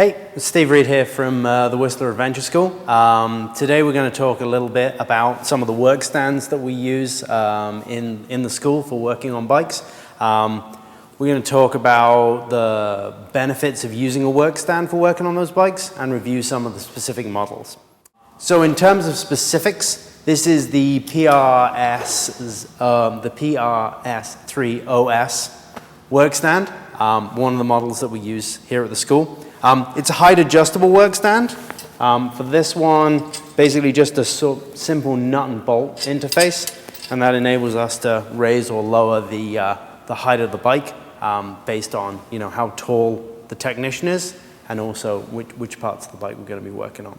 Hey, it's Steve Reed here from the Whistler Adventure School. Today we're going to talk a little bit about some of the work stands that we use in the school for working on bikes. We're going to talk about the benefits of using a work stand for working on those bikes and review some of the specific models. So in terms of specifics, this is the PRS3OS work stand, one of the models that we use here at the school. It's a height adjustable work stand. For this one, basically just a simple nut and bolt interface, and that enables us to raise or lower the height of the bike based on how tall the technician is and also which parts of the bike we're going to be working on.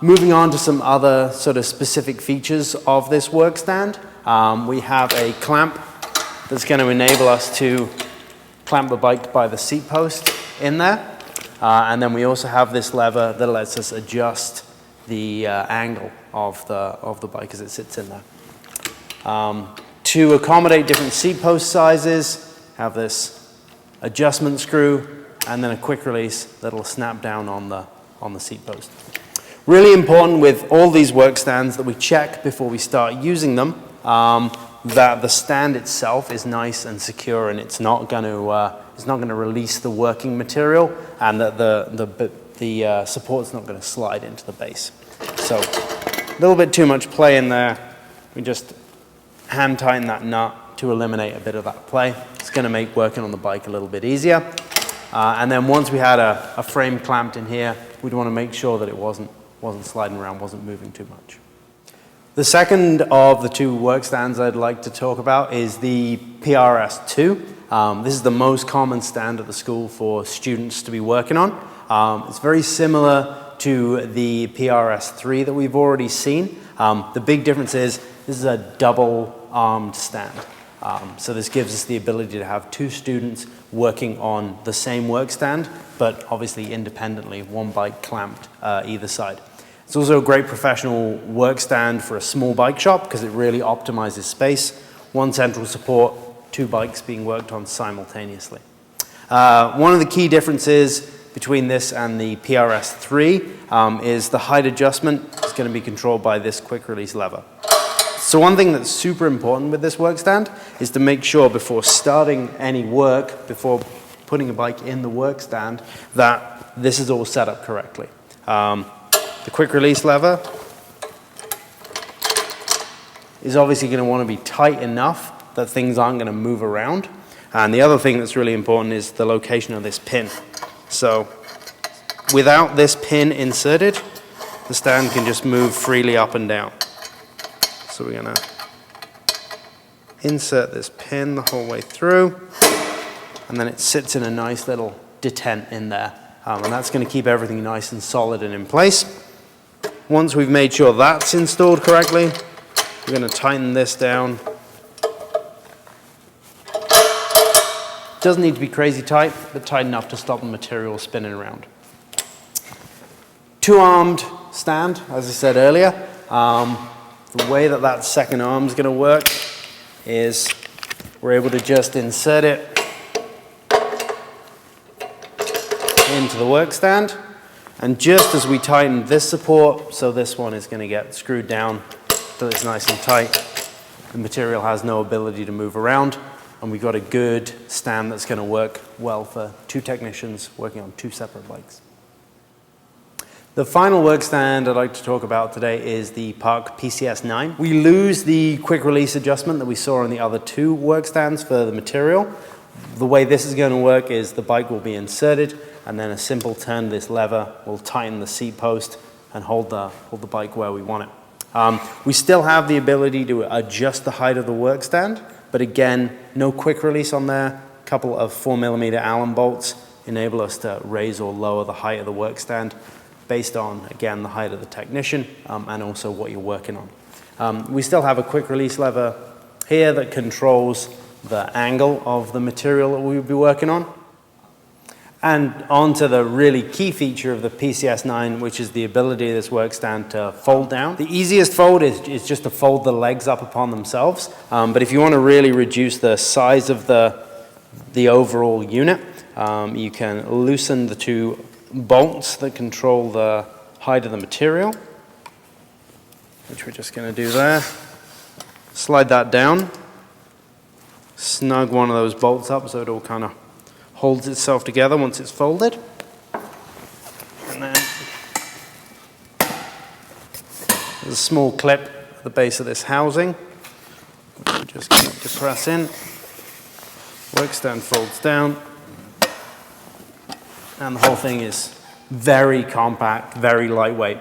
Moving on to some other sort of specific features of this work stand, we have a clamp that's going to enable us to clamp the bike by the seat post in there, and then we also have this lever that lets us adjust the angle of the bike as it sits in there. To accommodate different seat post sizes, have this adjustment screw and then a quick release that'll snap down on the seat post. Really important with all these work stands that we check before we start using them that the stand itself is nice and secure and it's not going to release the working material, and that the support's not going to slide into the base. So a little bit too much play in there. We just hand tighten that nut to eliminate a bit of that play. It's going to make working on the bike a little bit easier. And then once we had a frame clamped in here, we'd want to make sure that it wasn't sliding around, wasn't moving too much. The second of the two work stands I'd like to talk about is the PRS2. This is the most common stand at the school for students to be working on. It's very similar to the PRS3 that we've already seen. The big difference is this is a double-armed stand. So this gives us the ability to have two students working on the same work stand, but obviously independently, one bike clamped either side. It's also a great professional work stand for a small bike shop because it really optimizes space. One central support, two bikes being worked on simultaneously. One of the key differences between this and the PRS3 is the height adjustment is going to be controlled by this quick release lever. So one thing that's super important with this work stand is to make sure before starting any work, before putting a bike in the work stand, that this is all set up correctly. The quick release lever is obviously going to want to be tight enough that things aren't going to move around. And the other thing that's really important is the location of this pin. So without this pin inserted, the stand can just move freely up and down. So we're going to insert this pin the whole way through, and then it sits in a nice little detent in there. And that's going to keep everything nice and solid and in place. Once we've made sure that's installed correctly, we're going to tighten this down. Doesn't need to be crazy tight, but tight enough to stop the material spinning around. Two-armed stand, as I said earlier. The way that second arm is going to work is we're able to just insert it into the work stand. And just as we tighten this support, so this one is going to get screwed down so it's nice and tight. The material has no ability to move around, and we've got a good stand that's going to work well for two technicians working on two separate bikes. The final work stand I'd like to talk about today is the Park PCS9. We lose the quick release adjustment that we saw on the other two work stands for the material. The way this is going to work is the bike will be inserted, and then a simple turn of this lever will tighten the seat post and hold the bike where we want it. We still have the ability to adjust the height of the work stand, but again, no quick release on there. A couple of 4mm Allen bolts enable us to raise or lower the height of the work stand based on, again, the height of the technician and also what you're working on. We still have a quick release lever here that controls the angle of the material that we'll be working on. And on to the really key feature of the PCS9, which is the ability of this work stand to fold down. The easiest fold is just to fold the legs up upon themselves. But if you want to really reduce the size of the overall unit, You can loosen the two bolts that control the height of the material, which we're just going to do there. Slide that down. Snug one of those bolts up so it all kind of holds itself together once it's folded. And then there's a small clip at the base of this housing, which we're just going to depress in. Work stand folds down. And the whole thing is very compact, very lightweight.